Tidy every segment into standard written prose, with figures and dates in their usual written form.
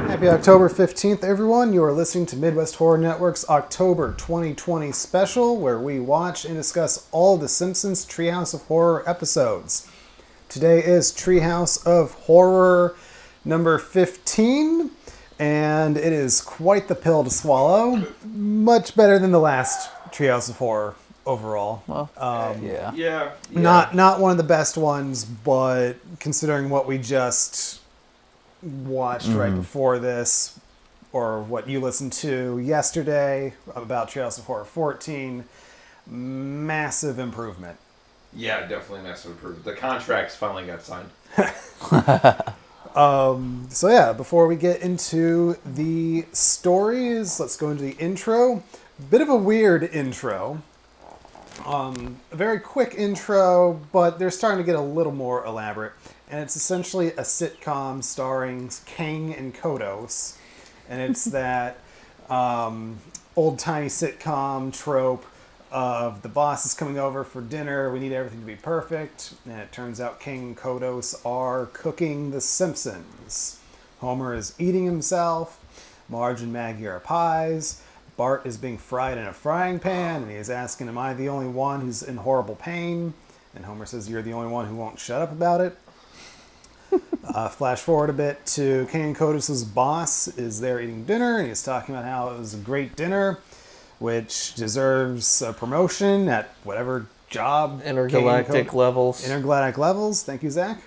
Happy October 15th, everyone. You are listening to Midwest Horror Network's October 2020 special, where we watch and discuss all of the Simpsons Treehouse of Horror episodes. Today is Treehouse of Horror number 15, and it is quite the pill to swallow. Much better than the last Treehouse of Horror overall. Well, Yeah. Not one of the best ones, but considering what we just watched right before this, or what you listened to yesterday about Treehouse of Horror 14, massive improvement. Yeah, definitely massive improvement. The contracts finally got signed. So yeah, before we get into the stories, let's go into the intro. Bit of a weird intro. A very quick intro, but they're starting to get a little more elaborate. And it's essentially a sitcom starring Kang and Kodos. And it's that old-timey sitcom trope of the boss is coming over for dinner, we need everything to be perfect. And it turns out Kang and Kodos are cooking The Simpsons. Homer is eating himself. Marge and Maggie are pies. Bart is being fried in a frying pan, and he is asking, am I the only one who's in horrible pain? And Homer says, you're the only one who won't shut up about it. Flash forward a bit to Kang and Kodos' boss is there eating dinner, and he's talking about how it was a great dinner, which deserves a promotion at whatever job. Intergalactic levels. Intergalactic levels. Thank you, Zach.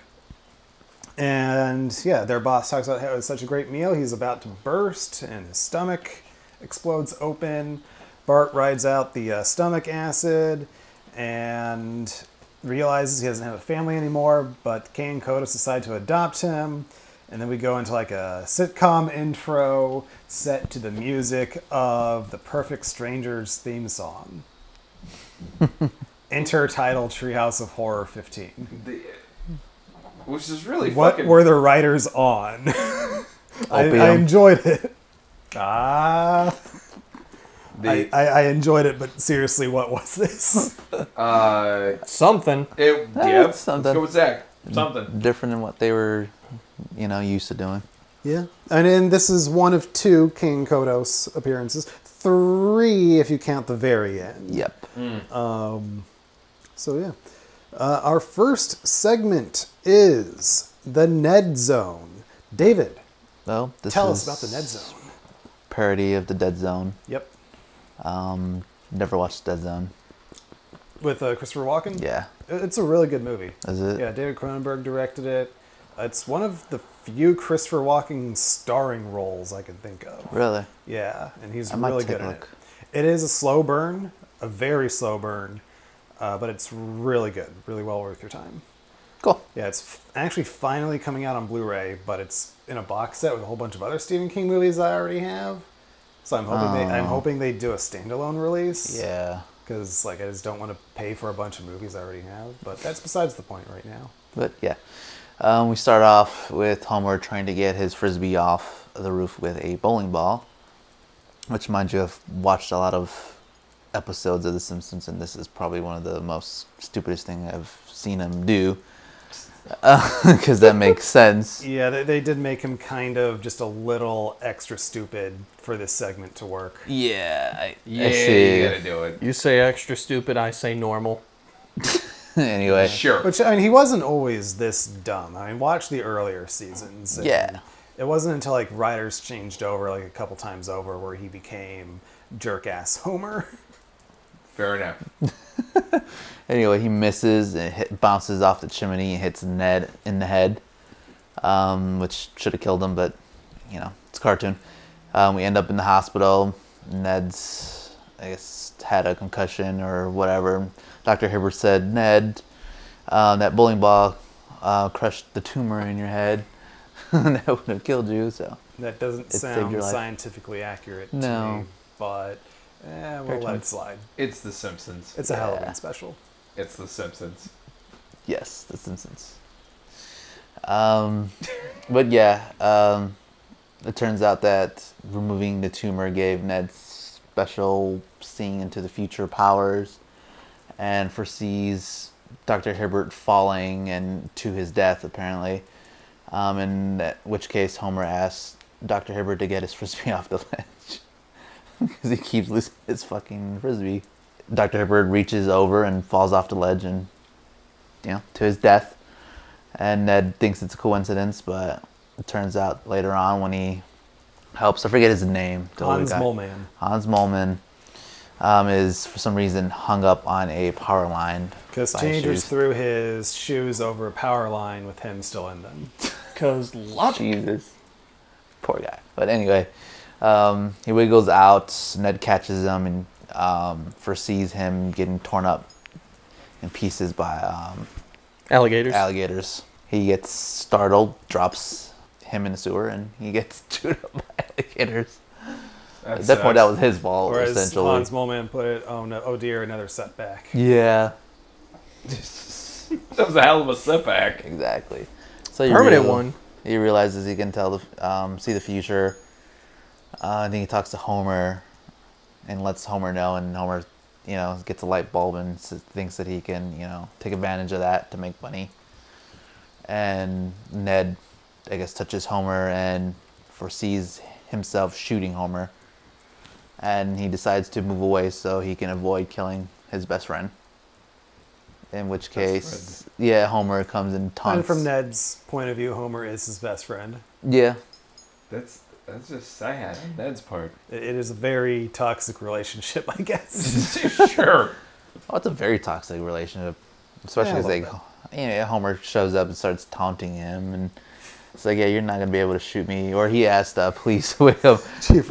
And yeah, their boss talks about how it was such a great meal. He's about to burst, and his stomach explodes open. Bart rides out the stomach acid and realizes he doesn't have a family anymore, but Kang and Kodos decide to adopt him. And then we go into like a sitcom intro set to the music of the Perfect Strangers theme song. Untitled Treehouse of Horror 15. Which is really What fucking... were the writers on? I enjoyed it. I enjoyed it, but seriously, what was this? Something. Let's something. go with Zach. Something. Different than what they were, used to doing. Yeah. And then this is one of 2 King Kodos appearances. 3 if you count the very end. Yep. So yeah. Our first segment is the Ned Zone. David, Well, tell us about the Ned Zone. Parody of the Dead Zone. Yep. Never watched Dead Zone. With Christopher Walken? Yeah. It's a really good movie. Is it? Yeah, David Cronenberg directed it. It's one of the few Christopher Walken starring roles I can think of. Really? Yeah, and he's I might really take good a at it. look. It is a slow burn, a very slow burn, but it's really good. Really well worth your time. Cool. Yeah, it's actually finally coming out on Blu-ray, but it's in a box set with a whole bunch of other Stephen King movies I already have. So I'm hoping they do a standalone release. Yeah. Because I just don't want to pay for a bunch of movies I already have. But that's besides the point right now. But yeah. We start off with Homer trying to get his Frisbee off the roof with a bowling ball. Which, mind you, I've watched a lot of episodes of The Simpsons, and this is probably one of the most stupidest thing I've seen him do. Because that makes sense. Yeah, they did make him kind of just a little extra stupid for this segment to work. Yeah, I see. You gotta do it. You say extra stupid, I say normal. Anyway. Sure. Which, he wasn't always this dumb. Watch the earlier seasons. Yeah. It wasn't until, writers changed over, a couple times over, where he became jerk-ass Homer. Fair enough. Anyway, he misses and bounces off the chimney and hits Ned in the head, which should have killed him, but, it's a cartoon. We end up in the hospital. Ned's, I guess, had a concussion or whatever. Dr. Hibbert said, Ned, that bowling ball crushed the tumor in your head. That would have killed you, so. That doesn't sound scientifically accurate to me, but we'll let it slide. It's The Simpsons. It's a Halloween special. It's The Simpsons. Yes, The Simpsons. But yeah, it turns out that removing the tumor gave Ned special seeing into the future powers, and foresees Dr. Hibbert falling and to his death, apparently. In which case, Homer asks Dr. Hibbert to get his frisbee off the ledge because he keeps losing his fucking frisbee. Dr. Hibbert reaches over and falls off the ledge and, to his death. And Ned thinks it's a coincidence, but it turns out later on when he helps, I forget his name. Hans Moleman. Hans Moleman is for some reason hung up on a power line. Because Changers threw his shoes over a power line with him still in them. Because love Jesus. Poor guy. But anyway, he wiggles out. Ned catches him and foresees him getting torn up in pieces by alligators. He gets startled, drops him in the sewer, and he gets chewed up by alligators. At that point, that was his fault, essentially. Hans Moleman put it, oh dear, another setback. Yeah. That was a hell of a setback. Exactly. So permanent one. He realizes he can see the future. And then he talks to Homer and lets Homer know, and Homer, gets a light bulb and thinks that he can, take advantage of that to make money. And Ned, I guess, touches Homer and foresees himself shooting Homer. And he decides to move away so he can avoid killing his best friend. In which case, Homer comes and taunts. And from Ned's point of view, Homer is his best friend. Yeah. That's just sad on Ned's part. It is a very toxic relationship, I guess. Sure. Oh, it's a very toxic relationship. Especially because Homer shows up and starts taunting him. And it's like, you're not going to be able to shoot me. Or he asked Police Wiggum Chief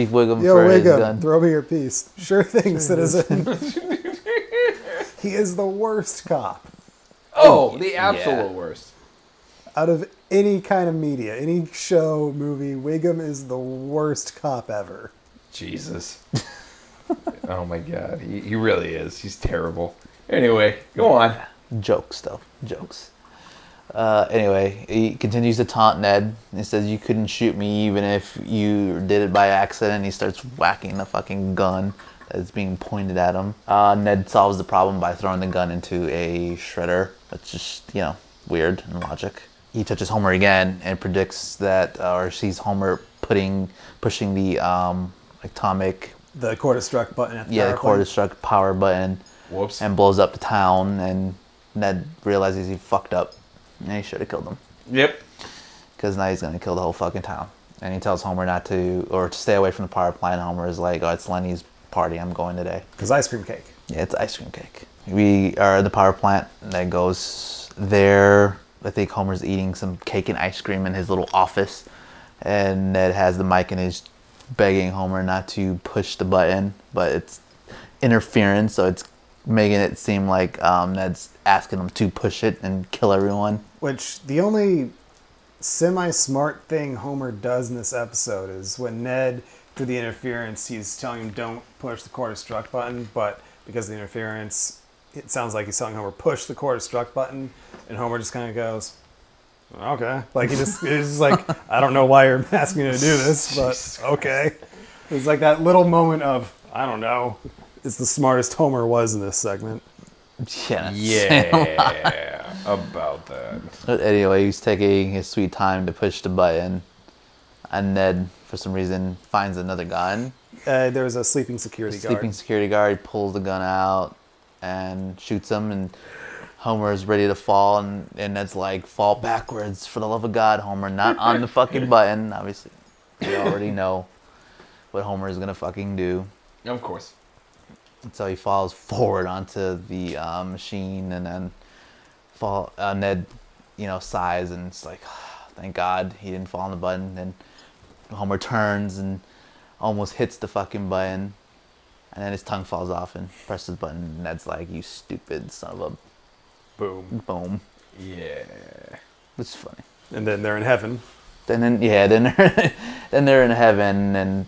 Wiggum for his gun. Throw me your piece. Sure thing, citizen. He is the worst cop. Oh, the absolute worst. Out of any kind of media, any show, movie, Wiggum is the worst cop ever. Jesus. Oh my God. He really is. He's terrible. Anyway, go on. Jokes, though. Jokes. Anyway, he continues to taunt Ned. He says, you couldn't shoot me even if you did it by accident. He starts whacking the fucking gun that's being pointed at him. Ned solves the problem by throwing the gun into a shredder. That's just, weird in logic. He touches Homer again and predicts that, or sees Homer pushing the atomic... The quarter-struck button at the the quarter-struck power button. Whoops. And blows up the town, and Ned realizes he fucked up. And he should have killed him. Yep. Because now he's going to kill the whole fucking town. And he tells Homer not to, or to stay away from the power plant. Homer is like, it's Lenny's party, I'm going today. Because ice cream cake. Yeah, it's ice cream cake. We are at the power plant. Ned goes there. I think Homer's eating some cake and ice cream in his little office. And Ned has the mic and is begging Homer not to push the button. But it's interference, so it's making it seem like Ned's asking him to push it and kill everyone. Which, the only semi-smart thing Homer does in this episode is when Ned, through the interference, he's telling him don't push the quarter-struck button, but because of the interference, it sounds like he's telling Homer push the quarter-struck button, and Homer just kind of goes, okay. Like, he's just like, I don't know why you're asking me to do this, but okay. It's like that little moment of, I don't know. It's the smartest Homer was in this segment. Yeah, about that. But anyway, he's taking his sweet time to push the button, and Ned, for some reason, finds another gun. There's a sleeping security guard. Sleeping security guard pulls the gun out and shoots him, and Homer is ready to fall, and Ned's like, fall backwards, for the love of God, Homer, not on the fucking button. Obviously, we already know what Homer is going to fucking do. Of course. So he falls forward onto the machine, and then Ned, sighs, and it's like, oh, thank God he didn't fall on the button. And Homer turns and almost hits the fucking button, and then his tongue falls off and presses the button. And Ned's like, you stupid son of a... Boom. Yeah. It's funny. And then they're in heaven. Then they're in heaven, and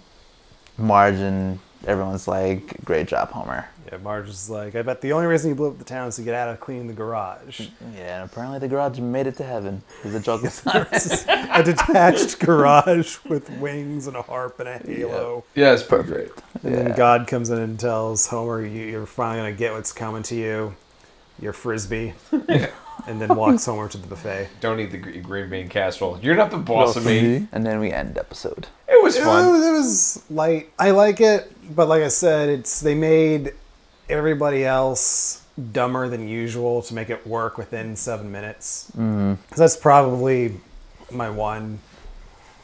Marge and everyone's like, great job, Homer. Yeah, Marge is like, I bet the only reason you blew up the town is to get out of cleaning the garage. Yeah, and apparently the garage made it to heaven, because the joke is on it. A detached garage with wings and a harp and a halo. Yeah, it's perfect. And then God comes in and tells Homer, you're finally going to get what's coming to you. Your Frisbee. And then walks Homer to the buffet. Don't eat the green bean casserole. You're not the boss of me. And then we end episode. It was fun. It was light. I like it, but like I said, they made everybody else dumber than usual to make it work within 7 minutes. So that's probably my one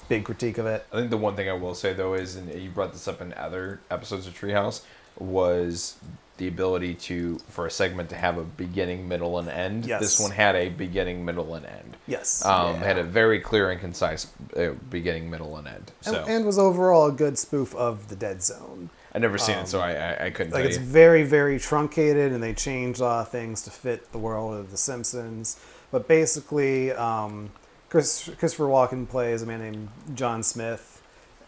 big critique of it. I think the one thing I will say, though, is, and you brought this up in other episodes of Treehouse, was the ability for a segment to have a beginning, middle, and end. Yes. This one had a beginning, middle, and end. Yes. Had a very clear and concise beginning, middle, and end. So And was overall a good spoof of the Dead Zone. I've never seen it, so I couldn't Like tell it's you. very, very truncated, and they changed a lot of things to fit the world of The Simpsons. But basically, Christopher Walken plays a man named John Smith,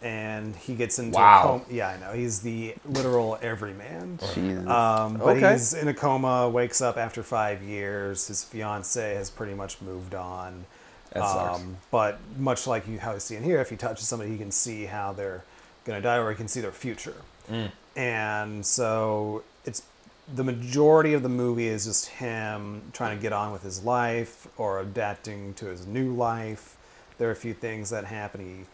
and he gets into Wow. a coma. Yeah, I know. He's the literal everyman. Jesus. But Okay. he's in a coma, wakes up after 5 years. His fiance has pretty much moved on. That sucks. But much like how you see in here, if he touches somebody, he can see how they're going to die, or he can see their future. And so it's the majority of the movie is just him trying to get on with his life or adapting to his new life. There are a few things that happen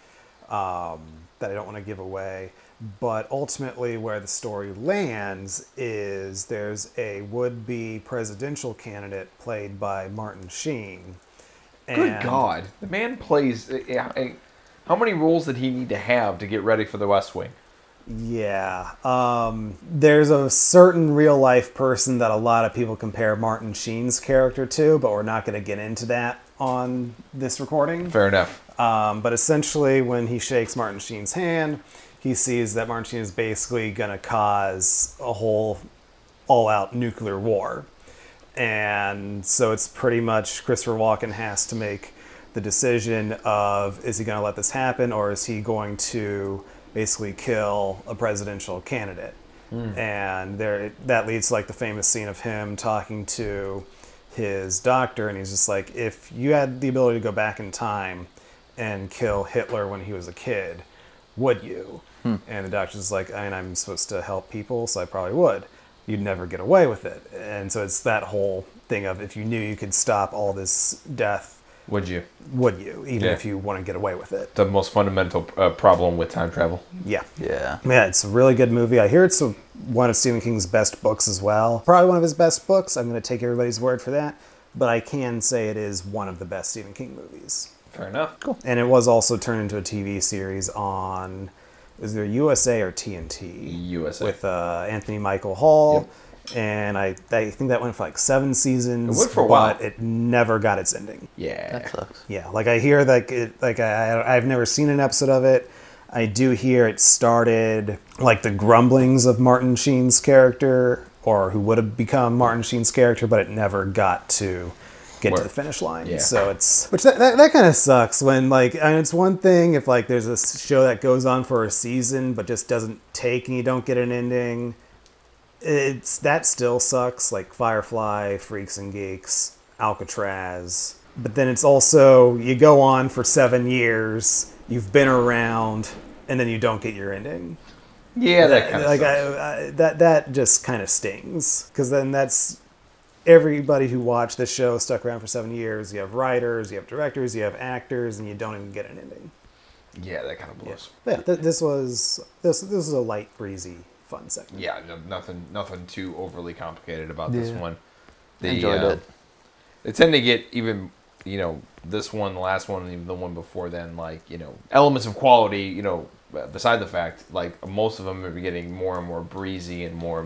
that I don't want to give away. But ultimately where the story lands is there's a would-be presidential candidate played by Martin Sheen. Good God. The man plays... how many roles did he need to have to get ready for the West Wing? Yeah. There's a certain real-life person that a lot of people compare Martin Sheen's character to, but we're not going to get into that on this recording. Fair enough. But essentially, when he shakes Martin Sheen's hand, he sees that Martin Sheen is basically going to cause a whole all-out nuclear war. And so it's pretty much Christopher Walken has to make the decision of, is he going to let this happen, or is he going to basically kill a presidential candidate? And that leads to like the famous scene of him talking to his doctor, and he's just like, if you had the ability to go back in time and kill Hitler when he was a kid, would you? And the doctor's like, I mean, I'm supposed to help people, so I probably would. You'd never get away with it. And so it's that whole thing of, if you knew you could stop all this death, Would you? would you, even Yeah. if you want to get away with it? The most fundamental problem with time travel. Yeah. Yeah. Yeah, it's a really good movie. I hear it's one of Stephen King's best books as well. Probably one of his best books. I'm going to take everybody's word for that. But I can say it is one of the best Stephen King movies. Fair enough. Cool. And it was also turned into a TV series on, is there USA or TNT? USA. With Anthony Michael Hall. And I think that went for like 7 seasons. It went for a while. But it never got its ending. Yeah. That sucks. Yeah, like I hear I've never seen an episode of it. I do hear it started like the grumblings of Martin Sheen's character, or who would have become Martin Sheen's character, but it never got to get to the finish line. Yeah. So that kind of sucks when like, I mean, it's one thing if like there's a show that goes on for a season but just doesn't take and you don't get an ending. That still sucks, like Firefly, Freaks and Geeks, Alcatraz. But then it's also, you go on for 7 years, you've been around, and then you don't get your ending. Yeah, that kind of like sucks. that just kind of stings, because then that's everybody who watched this show stuck around for 7 years. You have writers, you have directors, you have actors, and you don't even get an ending. Yeah, that kind of blows. Yeah, this was a light, breezy, fun segment. Yeah, nothing too overly complicated about this one. Enjoyed it. They tend to get even, this one, the last one, and even the one before then, like, elements of quality, beside the fact, like, most of them are getting more and more breezy and more,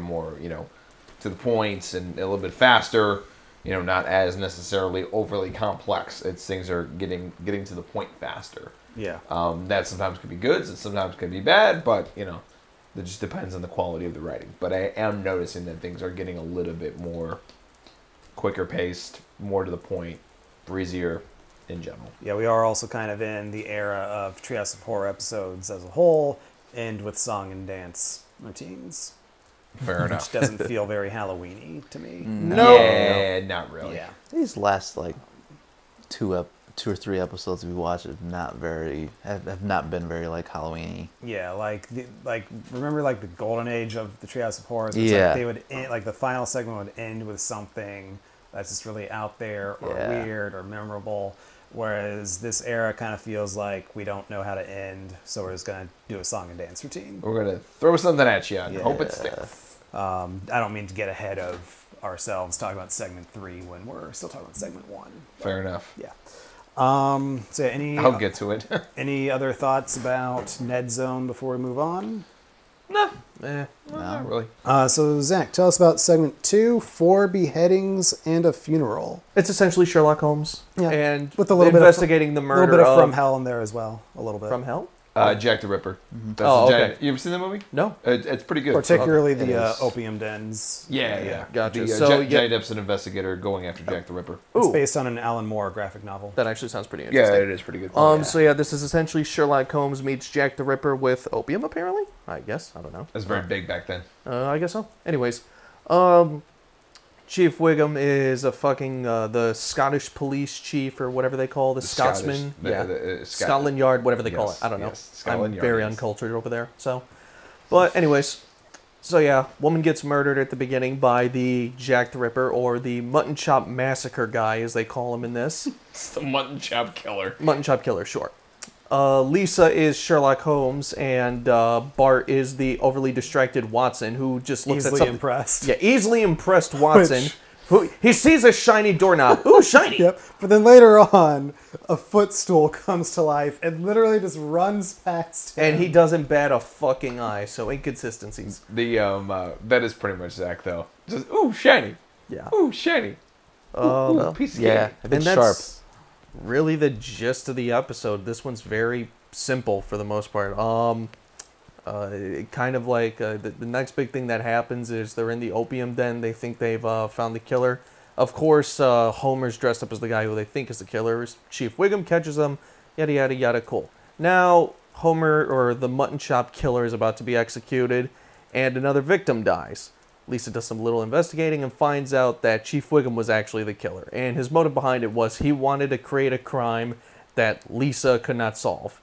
to the points and a little bit faster, not as necessarily overly complex. Things are getting to the point faster. Yeah. That sometimes could be good, and sometimes could be bad, but, it just depends on the quality of the writing. But I am noticing that things are getting a little bit more quicker paced, more to the point, breezier in general. Yeah, we are also kind of in the era of Treehouse of Horror episodes as a whole, and with song and dance routines. Fair enough. Which doesn't feel very Halloween-y to me. No. Yeah, not really. Yeah. These last like two 2 or 3 episodes we watched have not been very like Halloween-y. Yeah, like remember like the golden age of the Treehouse of Horror? Yeah. Like they would end, like the final segment would end with something that's just really out there or weird or memorable. Whereas this era kind of feels like we don't know how to end, so we're just gonna do a song and dance routine. We're gonna throw something at you and hope it sticks. I don't mean to get ahead of ourselves talking about segment 3 when we're still talking about segment 1. Fair enough. Yeah. So I'll get to it. any other thoughts about Ned Zone before we move on? No. No. Not really. So Zach, tell us about segment 2, 4 beheadings and a funeral. It's essentially Sherlock Holmes. Yeah. And With a little bit of investigating the A murder little bit of From Hell in there as well, a little bit. From Hell? Jack the Ripper. That's Oh, the okay. giant. You ever seen that movie? No. It's pretty good. Particularly It the is. opium dens. Yeah. Gotcha. The, So, yeah. Johnny Depp's an investigator going after Jack the Ripper. It's Ooh. based on an Alan Moore graphic novel. That actually sounds pretty Yeah, interesting. it is pretty good. So yeah, this is essentially Sherlock Holmes meets Jack the Ripper with opium, apparently? I guess. I don't know. That's very big back then. I guess so. Anyways, Chief Wiggum is a fucking, the Scottish police chief or whatever they call the Scotsman. Scotland Yard, whatever they call it. I don't know. Yes, Scotland I'm Yard, very yes. uncultured over there. So, but anyways, so yeah, woman gets murdered at the beginning by the Jack the Ripper, or the Mutton Chop Massacre guy, as they call him in this. It's the mutton chop killer. Mutton Chop Killer, sure. Lisa is Sherlock Holmes, and Bart is the overly distracted Watson, who just looks at Easily something. impressed. Yeah, easily impressed Watson, Which- who he sees a shiny doorknob. Ooh, shiny! Yep. But then later on, a footstool comes to life and literally just runs past him. And he doesn't bat a fucking eye, so inconsistencies. The that is pretty much Zach though. Just ooh shiny. Yeah. Ooh shiny. Well, piece of yeah, cake. a bit And sharp. that's really the gist of the episode. This one's very simple for the most part. Kind of like the next big thing that happens is they're in the opium den. They think they've found the killer. Of course, Homer's dressed up as the guy who they think is the killer. Chief Wiggum catches them. Yada, yada, yada, cool. Now, Homer, or the Mutton Chop Killer, is about to be executed, and another victim dies. Lisa does some little investigating and finds out that Chief Wiggum was actually the killer. And his motive behind it was he wanted to create a crime that Lisa could not solve.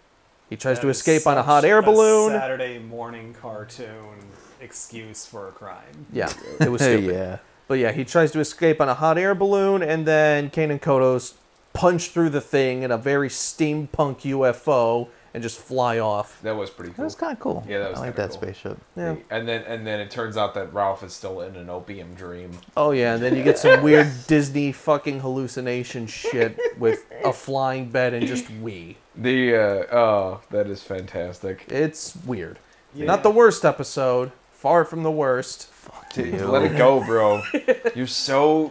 He tries to escape on a hot air balloon. Saturday morning cartoon excuse for a crime. Yeah, it was stupid. Yeah. But yeah, he tries to escape on a hot air balloon, and then Kane and Kodos punch through the thing in a very steampunk UFO and just fly off. That was pretty That cool. was kind of cool. Yeah, that was I like kinda that cool. spaceship. Yeah. And then it turns out that Ralph is still in an opium dream. Oh yeah, and then you get some weird Disney fucking hallucination shit with a flying bed and just we. That is fantastic. It's weird. Yeah. Not the worst episode. Far from the worst. Dude, let it go, bro.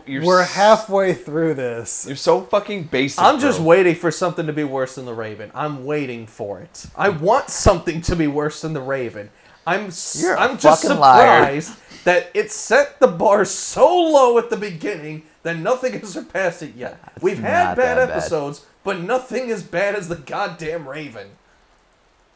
We're halfway through this. You're so fucking basic. I'm just bro. waiting for something to be worse than the Raven. I'm waiting for it. I want something to be worse than the Raven. I'm You're a just fucking liar. surprised that it set the bar so low at the beginning that nothing has surpassed it yet. We've had not bad that bad. episodes, but nothing as bad as the goddamn Raven.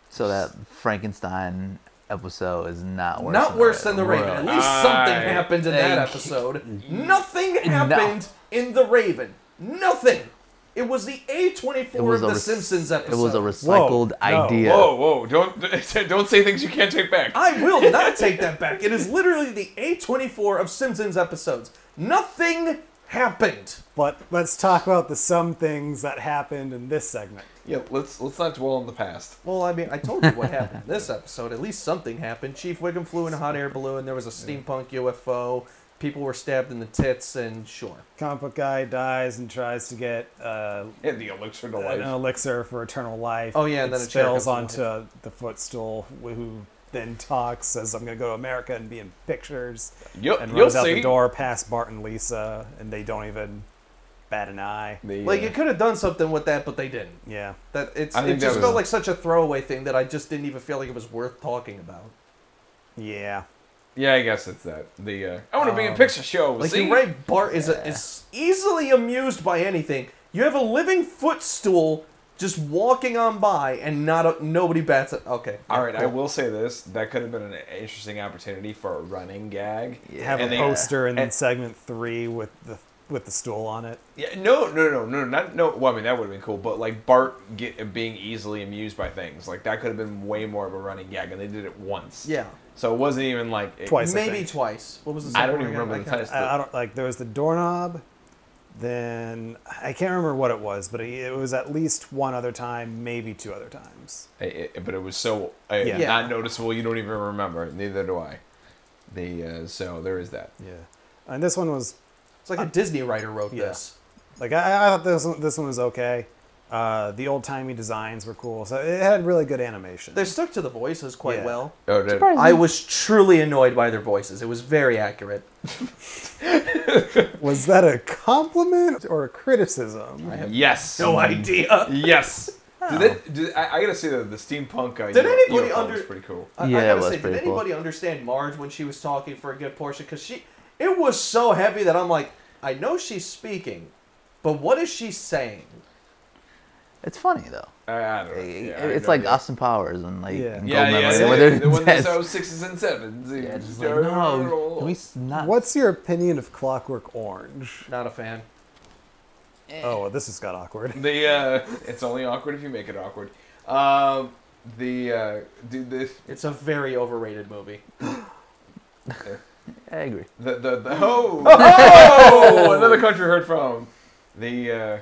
So that Frankenstein episode is not worse. Not worse than the Raven. Really? At least something I happened in that think- episode. Nothing happened in the Raven. Nothing. It was the A24 of the Simpsons episode. It was a recycled Whoa, no. idea. Whoa! Don't say things you can't take back. I will not take that back. It is literally the A24 of Simpsons episodes. Nothing happened. But let's talk about the some things that happened in this segment. Yeah, let's not dwell on the past. Well, I mean, I told you what happened in this episode. At least something happened. Chief Wiggum flew in a hot air balloon. There was a steampunk UFO. People were stabbed in the tits, and sure. Comic book guy dies and tries to get Yeah, the elixir to an life. elixir for eternal life. Oh, yeah, and it then a chair spills comes to onto the footstool, who then talks, says, "I'm going to go to America and be in pictures," and You'll runs out see. the door past Bart and Lisa, and they don't even bat an eye. Like, you could have done something with that, but they didn't. Yeah. I It think just that was- felt like such a throwaway thing that I just didn't even feel like it was worth talking about. Yeah. Yeah, I guess it's that. I want to be in picture shows. Like, see? you're right, Bart is easily amused by anything. You have a living footstool just walking on by, and nobody bats it. Okay. All right, cool. I will say this. That could have been an interesting opportunity for a running gag. Have And a they- poster in and- segment 3 with the with the stool on it. Yeah, no, not no. Well, I mean that would have been cool, but like Bart being easily amused by things, like that could have been way more of a running gag, and they did it once. Yeah. So it wasn't even like Twice. Maybe twice. What was the I second don't even one again? remember the title. I don't like. There was the doorknob. Then I can't remember what it was, but it was at least one other time, maybe two other times. But it was so Yeah. not noticeable. You don't even remember. Neither do I. So there is that. Yeah, and this one was It's like a Disney writer wrote Yeah. this. like I thought this one was okay. The old timey designs were cool, so it had really good animation. They stuck to the voices quite Yeah. well. Oh, did I was truly annoyed by their voices. It was very accurate. Was that a compliment or a criticism? yes. No idea. Yes. I gotta say that the steampunk. Did anybody uniform was pretty cool? I Yeah, it gotta was say, did pretty cool. anybody understand Marge when she was talking for a good portion? Because it was so heavy that I'm like, I know she's speaking, but what is she saying? It's funny though. I don't know. Yeah, I It's have like no idea. Austin Powers and like Yeah. in Yeah, Gold yeah, Member, where yeah. The one they're that's 6s and 7s. yeah, just like, no, can we not? What's your opinion of Clockwork Orange? Not a fan. Oh, well, this just got awkward. It's only awkward if you make it awkward. Dude, this It's a very overrated movie. I agree. another country heard from. I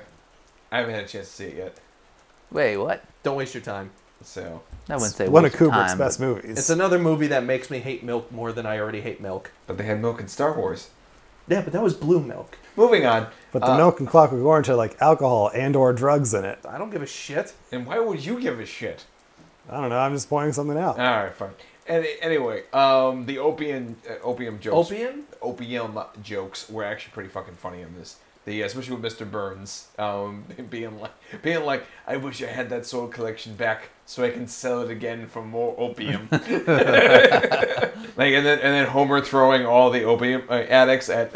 haven't had a chance to see it yet, Wait, what? Don't waste your time. so I wouldn't say One of waste of Kubrick's time, best but- movies. It's another movie that makes me hate milk more than I already hate milk. but they had milk in Star Wars. Yeah, but that was blue milk. Moving on. But the milk and Clockwork Orange had like alcohol and or drugs in it. I don't give a shit. And why would you give a shit? I don't know. I'm just pointing something out. All right, fine. Anyway, the opium jokes. Opium? Jokes were actually pretty fucking funny in this. Especially with Mr. Burns, being like, I wish I had that soul collection back so I can sell it again for more opium. and then Homer throwing all the opium addicts at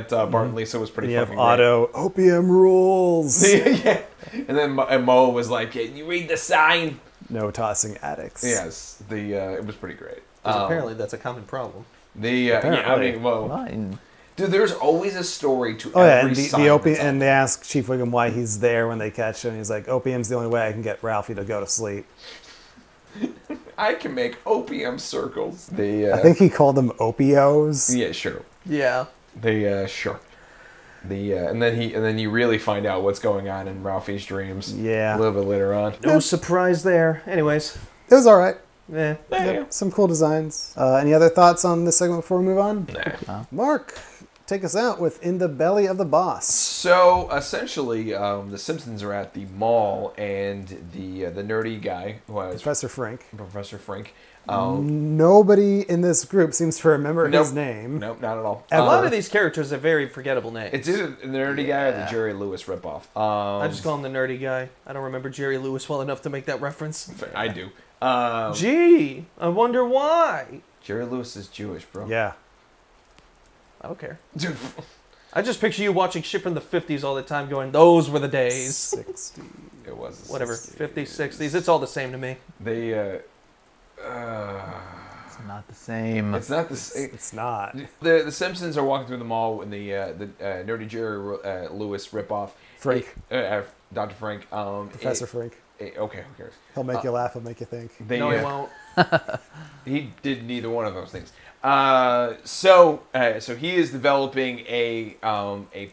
Bart and Lisa was pretty You have fucking Otto, opium rules. great. Yeah, and then Mo was like, "Can you read the sign?" No tossing addicts. Yes, it was pretty great. 'Cause apparently that's a common problem. Fine. Dude, there's always a story to Oh yeah, every and sign the opium, that's and they ask Chief Wiggum why he's there when they catch him. He's like, opium's the only way I can get Ralphie to go to sleep. I can make opium circles. I think he called them opios. Yeah, sure. Yeah. Sure. And then you really find out what's going on in Ralphie's dreams. Yeah. A little bit later on. No surprise there. Anyways. It was all right. Eh. Yep, some cool designs. Any other thoughts on this segment before we move on? Nah. Mark, take us out with In the Belly of the Boss. So essentially, the Simpsons are at the mall, and the nerdy guy who was Professor Frink. Professor Frink. Nobody in this group seems to remember his name. Nope, not at all. A lot of these characters have very forgettable names. It's either the nerdy guy or the Jerry Lewis ripoff. I just call him the nerdy guy. I don't remember Jerry Lewis well enough to make that reference. I do. Gee, I wonder why. Jerry Lewis is Jewish, bro. Yeah. I don't care. Dude. I just picture you watching shit from the 50s all the time going, those were the days. 60. It was. Whatever, 50s, 60s, it's all the same to me. It's not the same. It's not the same. It's not. The Simpsons are walking through the mall when the nerdy Jerry Lewis ripoff. Frank. Dr. Frank. Professor Frink. Okay, who cares? He'll make you laugh. He'll make you think. No, he won't. He did neither one of those things. So he is developing a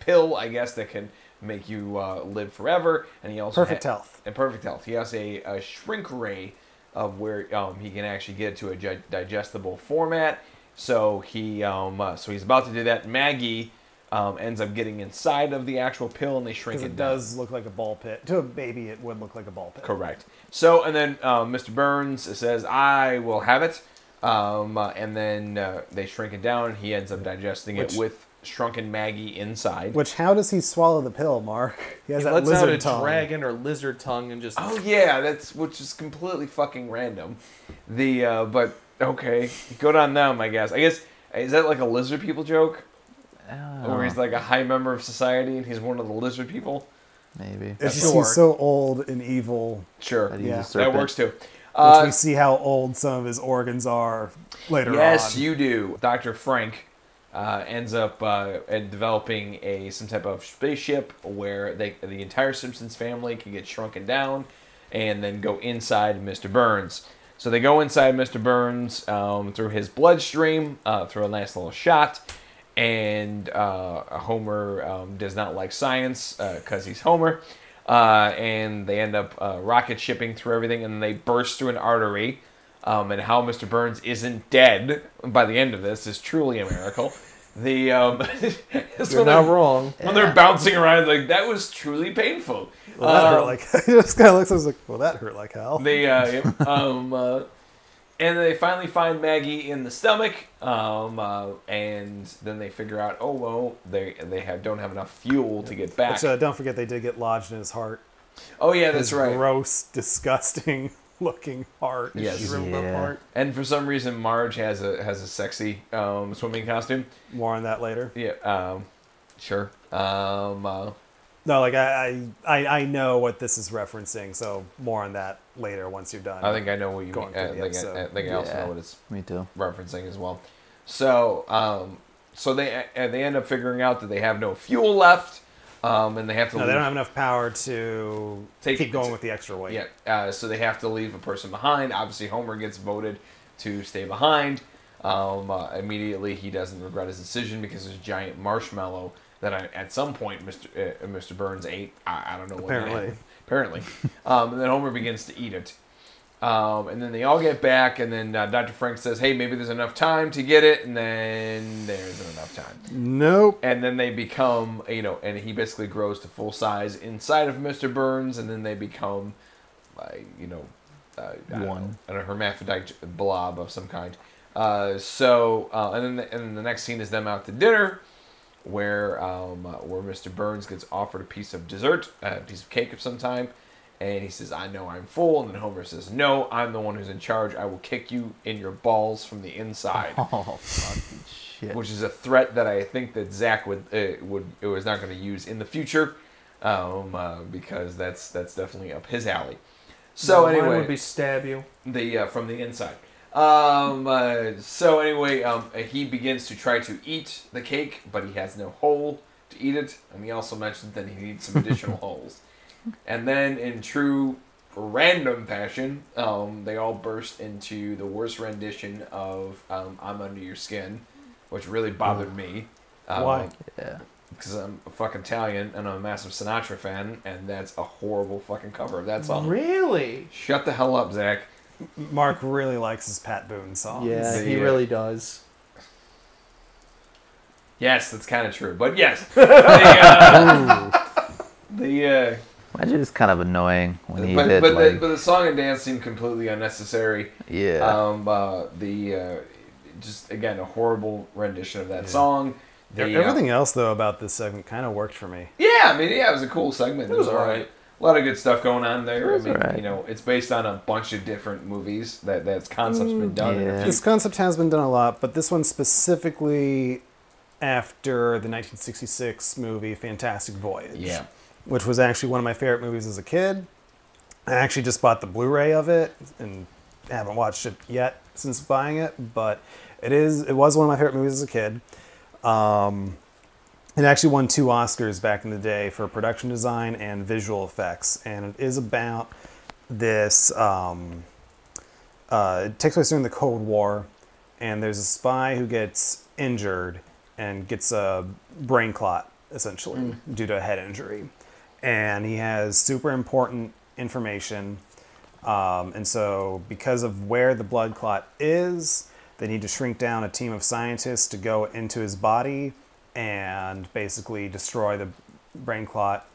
pill, I guess, that can make you live forever, and he also Perfect health. And perfect health. He has a shrink ray of where he can actually get it to a digestible format. So he's about to do that. Maggie ends up getting inside of the actual pill, and they shrink Because it it down. does look like a ball pit. To a baby, it would look like a ball pit. Correct. So, and then Mr. Burns says, I will have it. And then they shrink it down. He ends up digesting it with shrunken Maggie inside. Which, how does he swallow the pill, Mark? He has He that lets out a lizard tongue. dragon or lizard tongue and just... Oh, yeah, which is completely fucking random. But, okay, good on them, I guess. Is that like a lizard people joke? Or he's like a high member of society and he's one of the lizard people? Maybe. It's just he's so old and evil. Sure. That he's a Yeah. That serpent. works too. Which we see how old some of his organs are later on. Yes, you do. Dr. Frank ends up developing some type of spaceship where the entire Simpsons family can get shrunken down and then go inside Mr. Burns. So they go inside Mr. Burns through his bloodstream, through a nice little shot. And Homer does not like science because he's Homer. And they end up rocket shipping through everything, and they burst through an artery. And how Mr. Burns isn't dead by the end of this is truly a miracle. You're not wrong. When they're bouncing around, like, that was truly painful. Well, that hurt like... He just kind of looks, I was like, well, that hurt like hell. And they finally find Maggie in the stomach, and then they figure out, oh, well, they don't have enough fuel to get back. Which, don't forget, they did get lodged in his heart. Oh, yeah, that's right. Gross, disgusting looking heart. Yes. Shriveled up heart. And for some reason, Marge has a sexy swimming costume. More on that later. Yeah, sure. No, like I know what this is referencing, so more on that later once you're done. I think I know what you mean. I think I also know what it's referencing as well. So they end up figuring out that they have no fuel left, and they have to. No, they don't have enough power to keep going with the extra weight. Yeah, so they have to leave a person behind. Obviously, Homer gets voted to stay behind. Immediately, he doesn't regret his decision because there's a giant marshmallow that at some point Mr. Burns ate. I don't know what. Apparently. And then Homer begins to eat it. And then they all get back, and then Dr. Frank says, hey, maybe there's enough time to get it, and then there isn't enough time. Nope. And then they become, and he basically grows to full size inside of Mr. Burns, and then they become, a hermaphrodite blob of some kind. And then the next scene is them out to dinner, where Mr. Burns gets offered a piece of dessert, a piece of cake of some type, and he says, I know I'm full, and then Homer says, no, I'm the one who's in charge. I will kick you in your balls from the inside. Oh, fucking shit. Which is a threat that I think that Zach was not going to use in the future, because that's definitely up his alley. So no, anyway, mine would be stab you from the inside. He begins to try to eat the cake, but he has no hole to eat it, and he also mentions that he needs some additional holes. And then, in true random fashion, they all burst into the worst rendition of I'm Under Your Skin, which really bothered me. Why? Yeah. Because I'm a fucking Italian, and I'm a massive Sinatra fan, and that's a horrible fucking cover of that song. Really? Shut the hell up, Zach. Mark really likes his Pat Boone songs. Yeah, he really does. Yes, that's kind of true. But yes. Imagine it's kind of annoying when he but did. But the song and dance seemed completely unnecessary. Yeah. Just again a horrible rendition of that song. Everything else though about this segment kind of worked for me. Yeah, I mean, it was a cool segment. It was alright. A lot of good stuff going on there. I mean, it's based on a bunch of different movies that concept's been done. Yeah. This concept has been done a lot, but this one specifically after the 1966 movie Fantastic Voyage. Yeah. Which was actually one of my favorite movies as a kid. I actually just bought the Blu-ray of it and haven't watched it yet since buying it, but it was one of my favorite movies as a kid. It actually won 2 Oscars back in the day for production design and visual effects, and it is about this. It takes place during the Cold War, and there's a spy who gets injured and gets a brain clot, essentially, due to a head injury. And he has super important information, and so because of where the blood clot is, they need to shrink down a team of scientists to go into his body and basically destroy the brain clot,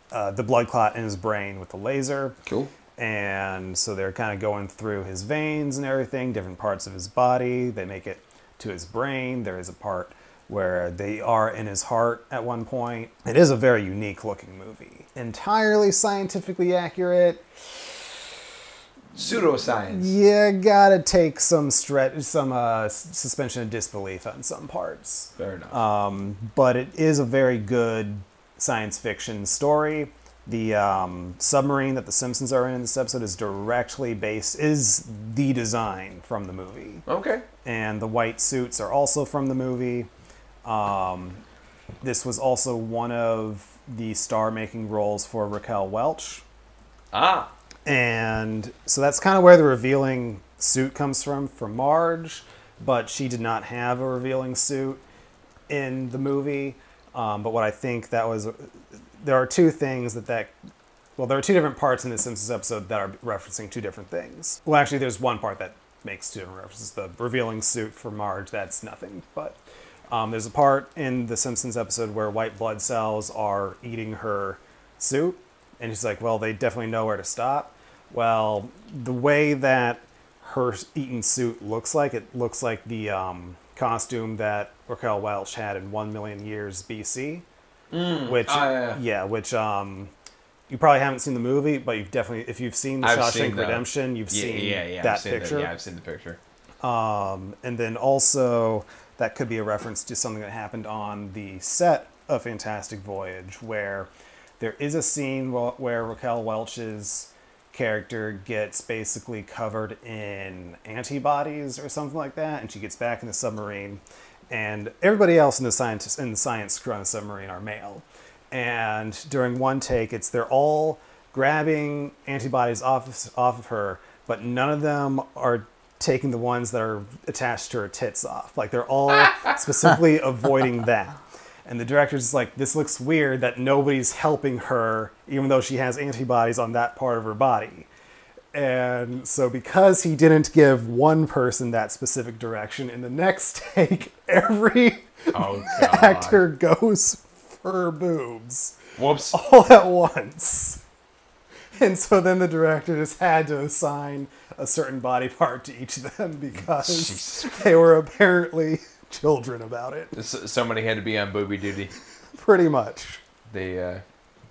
the blood clot in his brain with the laser. Cool. And so they're kind of going through his veins and everything, different parts of his body. They make it to his brain. There is a part where they are in his heart at one point. It is a very unique looking movie. Entirely scientifically accurate. Pseudoscience. You gotta take some suspension of disbelief on some parts. Fair enough. But it is a very good science fiction story. The submarine that the Simpsons are in this episode is is the design from the movie. Okay. And the white suits are also from the movie. This was also one of the star-making roles for Raquel Welch. Ah. And so that's kind of where the revealing suit comes from for Marge, but she did not have a revealing suit in the movie. But what I think that was, there are two things there are two different parts in the Simpsons episode that are referencing two different things. Well, actually, there's one part that makes two different references. The revealing suit for Marge, that's nothing. But there's a part in the Simpsons episode where white blood cells are eating her suit. And she's like, well, they definitely know where to stop. Well, the way that her eaten suit looks like, it looks like the costume that Raquel Welch had in 1 million years BC. Which, which you probably haven't seen the movie, but you've definitely, if you've seen the Shawshank Redemption, you've seen that picture. I've seen the picture. And then also, that could be a reference to something that happened on the set of Fantastic Voyage, where there is a scene where Raquel Welch's character gets basically covered in antibodies or something like that, and she gets back in the submarine, and everybody else in the science crew on the submarine are male. And during one take, they're all grabbing antibodies off of her, but none of them are taking the ones that are attached to her tits off. Like, they're all specifically avoiding that. And the director's just like, this looks weird that nobody's helping her, even though she has antibodies on that part of her body. And so because he didn't give one person that specific direction, in the next take, every actor goes for her boobs. Whoops. All at once. And so then the director just had to assign a certain body part to each of them because they were apparently children about it. Somebody had to be on booby duty. Pretty much. They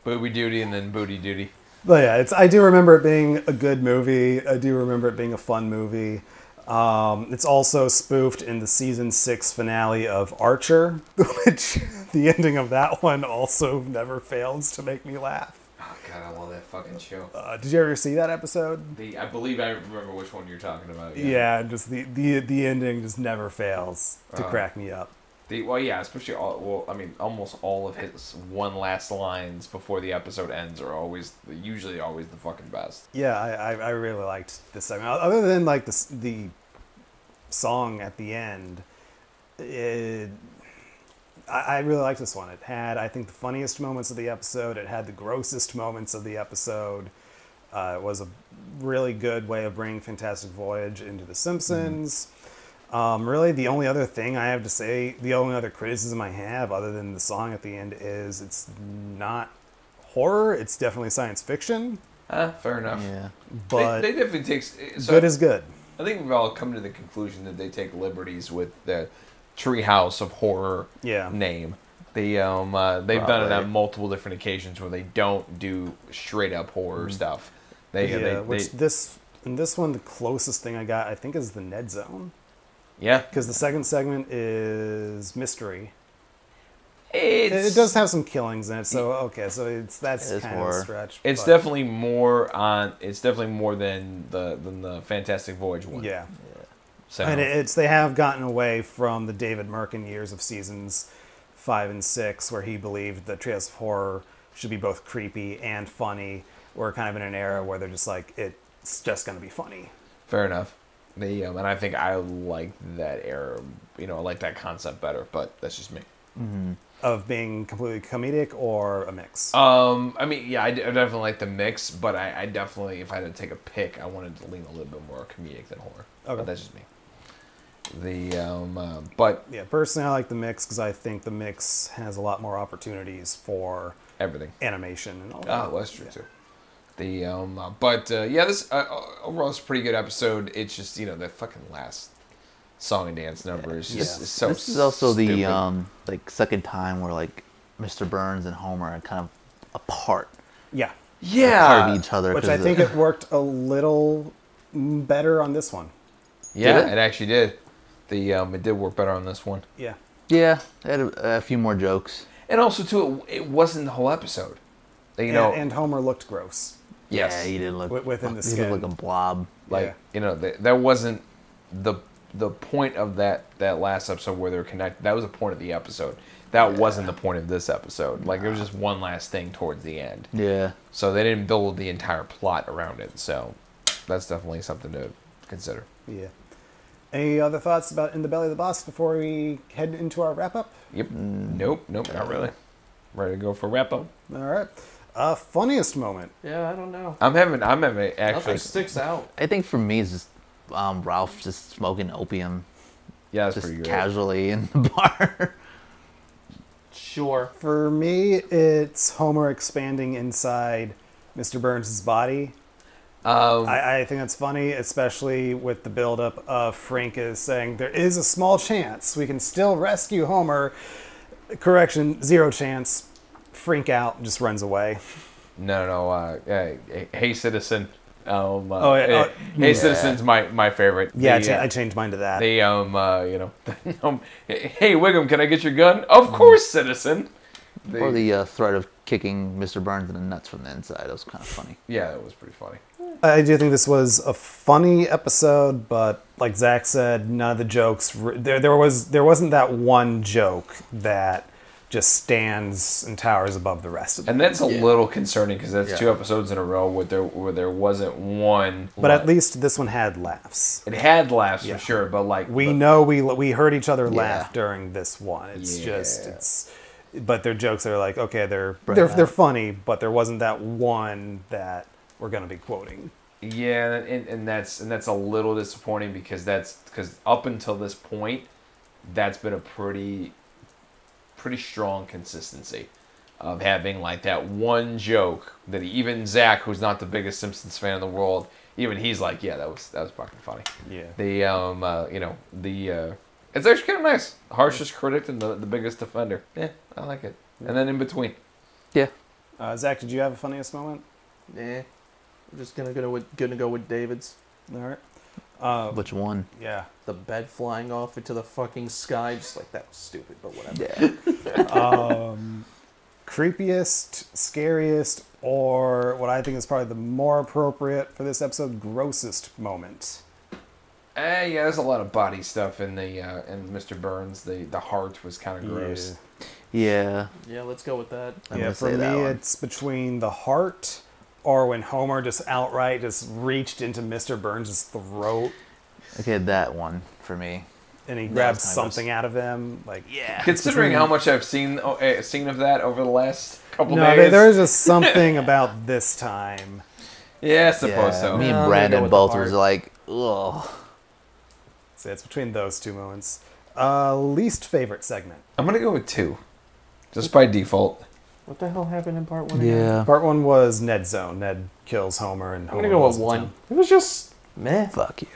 booby duty and then booty duty. But yeah, I do remember it being a good movie. I do remember it being a fun movie. It's also spoofed in the season 6 finale of Archer, which the ending of that one also never fails to make me laugh. Oh god, I love that fucking show. Did you ever see that episode? I believe I remember which one you're talking about. Yeah, just the ending just never fails to crack me up. Especially almost all of his one last lines before the episode ends are usually always the fucking best. Yeah, I really liked this segment. Other than like the song at the end, I really liked this one. It had, I think, the funniest moments of the episode. It had the grossest moments of the episode. It was a really good way of bringing Fantastic Voyage into The Simpsons. Really, the only other thing I have to say, the only other criticism I have, other than the song at the end, is it's not horror. It's definitely science fiction. Fair enough. Yeah. But they definitely take... good is good. I think we've all come to the conclusion that they take liberties with the Treehouse of Horror name. They've done it on multiple different occasions where they don't do straight up horror stuff. In this one, the closest thing I got, I think, is the Ned Zone. Yeah. Because the second segment is mystery. It does have some killings in it, so that's kind of a stretch. It's definitely more than the Fantastic Voyage one. Yeah. So. And they have gotten away from the David Merkin years of seasons 5 and 6, where he believed that Treehouse of Horror should be both creepy and funny. We're kind of in an era where they're just like, it's just going to be funny. Fair enough. And I think I like that era. I like that concept better, but that's just me. Mm-hmm. Of being completely comedic or a mix? I definitely like the mix, but I definitely, if I had to take a pick, I wanted to lean a little bit more comedic than horror. Okay. But that's just me. Personally, I like the mix because I think the mix has a lot more opportunities for everything, animation and all that. Oh, well, that's true too. This overall is a pretty good episode. It's just the fucking last song and dance number is just is so. This is also stupid. the second time where like Mr. Burns and Homer are kind of apart. Yeah. Apart of each other. Which I think it worked a little better on this one. Yeah, it actually did. It did work better on this one. Yeah. Yeah, it had a few more jokes. And also too, it wasn't the whole episode. And Homer looked gross. Yes. Yeah, he did look within the skin. He looked like a blob. That wasn't the the point of that last episode where they're connected. That was the point of the episode. That wasn't the point of this episode. Like, it was just one last thing towards the end. Yeah. So they didn't build the entire plot around it. So that's definitely something to consider. Yeah. Any other thoughts about In the Belly of the Boss before we head into our wrap-up? Yep. Nope, not really. Ready to go for wrap-up? All right. Funniest moment. Yeah, I don't know. I'm having Nothing actually... sticks out. I think for me, it's just Ralph just smoking opium Yeah, that's just pretty good. casually in the bar. Sure. For me, it's Homer expanding inside Mr. Burns' body. I think that's funny, especially with the buildup of Frank is saying there is a small chance we can still rescue Homer. Correction, 0 chance. Freak out, just runs away. No. Hey, Citizen. Yeah. Citizen's my favorite. Yeah, The, I changed mine to that. They hey Wiggum, can I get your gun? Of course, Citizen. Or the threat of kicking Mr. Burns in the nuts from the inside. That was kind of funny. Yeah, that was pretty funny. I do think this was a funny episode, but like Zach said, none of the jokes. There wasn't that one joke that just stands and towers above the rest of them. And that's a little concerning because that's 2 episodes in a row where there wasn't one. But at least this one had laughs. It had laughs for sure, but like We heard each other laugh during this one. But their jokes are like, okay, they're funny, but there wasn't that one that we're gonna be quoting. Yeah, and that's a little disappointing because up until this point, that's been a pretty strong consistency of having like that one joke that even Zach, who's not the biggest Simpsons fan in the world, even he's like, yeah, that was fucking funny. Yeah. It's actually kind of nice. Harshest critic and the biggest defender. Yeah, I like it. And then in between. Yeah. Zach, did you have a funniest moment? Yeah. I'm just gonna go with David's. All right. Which one? Yeah. The bed flying off into the fucking sky, just like that was stupid, but whatever. Yeah. Creepiest, scariest, or what I think is probably the more appropriate for this episode, grossest moment. Yeah, there's a lot of body stuff in in Mr. Burns. The heart was kind of gross. Yeah. Yeah, let's go with that. For me, it's between the heart or when Homer just outright just reached into Mr. Burns' throat. Okay, that one for me. And he grabbed something out of him. Like, yeah. Considering how much I've seen of that over the last couple days. There's just something about this time. Yeah, I suppose so. Me and Brandon both was like, ugh. So it's between those 2 moments. Least favorite segment. I'm going to go with 2. Just by default. What the hell happened in part 1 Yeah. again? Part 1 was Ned Zone. Ned kills Homer and Homer I'm gonna go goes with into 1. town. It was just meh. Fuck you.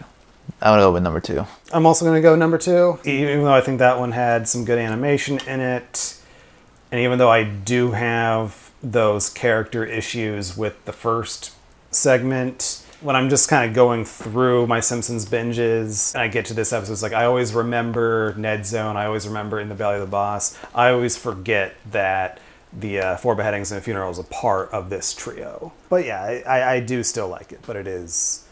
I'm gonna go with number 2. I'm also going to go number 2, even though I think that one had some good animation in it. And even though I do have those character issues with the first segment, when I'm just kind of going through my Simpsons binges and I get to this episode, it's like I always remember Ned Zone, I always remember In the Belly of the Boss. I always forget that the 4 Beheadings and a Funeral is a part of this trio. But yeah, I do still like it, but it is...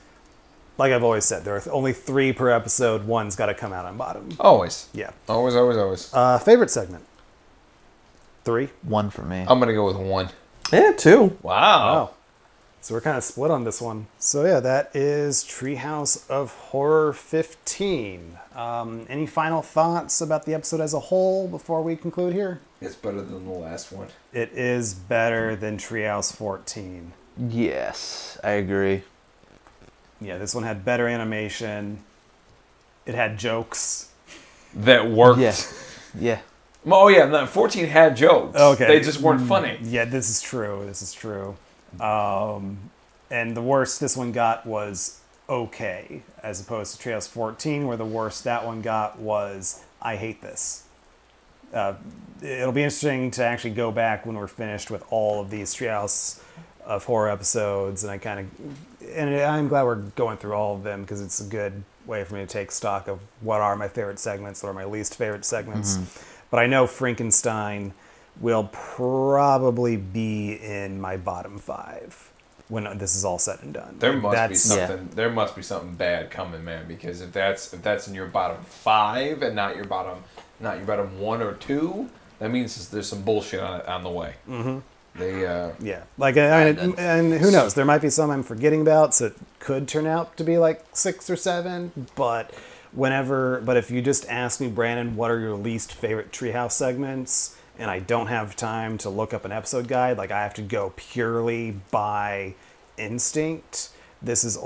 Like I've always said, there are only 3 per episode. One's got to come out on bottom. Always. Yeah. Always. Favorite segment? 3? 1 for me. I'm going to go with 1. Yeah, 2. Wow. So we're kind of split on this one. So yeah, that is Treehouse of Horror 15. Any final thoughts about the episode as a whole before we conclude here? It's better than the last one. It is better than Treehouse 14. Yes, I agree. Yeah, this one had better animation. It had jokes. That worked. Yeah. Oh, yeah, 14 had jokes. Okay. They just weren't funny. Yeah, this is true. And the worst this one got was okay, as opposed to Treehouse 14, where the worst that one got was I hate this. It'll be interesting to actually go back when we're finished with all of these Treehouse of Horror episodes, and I'm glad we're going through all of them because it's a good way for me to take stock of what are my favorite segments, what are my least favorite segments. But I know Frankenstein will probably be in my bottom 5. when this is all said and done. There Like, must be that's- something. There must be something bad coming, man. Because if that's in your bottom 5 and not your bottom 1 or 2, that means there's some bullshit on the way. Mm-hmm. They Yeah, like and who knows? There might be some I'm forgetting about, so it could turn out to be like 6 or 7. But if you just ask me, Brandon, what are your least favorite Treehouse segments, and I don't have time to look up an episode guide, like I have to go purely by instinct. This has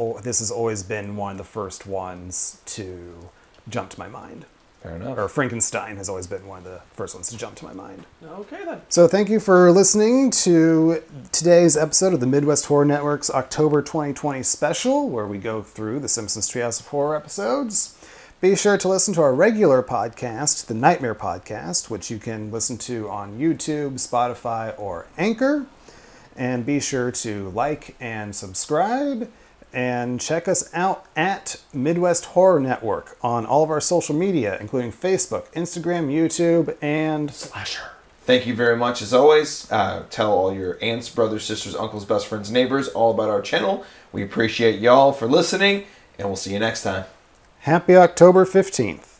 always been one of the first ones to jump to my mind. fair enough. Or Frankenstein has always been one of the first ones to jump to my mind. Okay, then. So thank you for listening to today's episode of the Midwest Horror Network's October 2020 special, where we go through the Simpsons Treehouse of Horror episodes. Be sure to listen to our regular podcast, the Nightmare Podcast, which you can listen to on YouTube, Spotify, or Anchor. And be sure to like and subscribe. And check us out at Midwest Horror Network on all of our social media, including Facebook, Instagram, YouTube, and Slasher. Thank you very much, as always. Tell all your aunts, brothers, sisters, uncles, best friends, neighbors all about our channel. We appreciate y'all for listening, and we'll see you next time. Happy October 15th.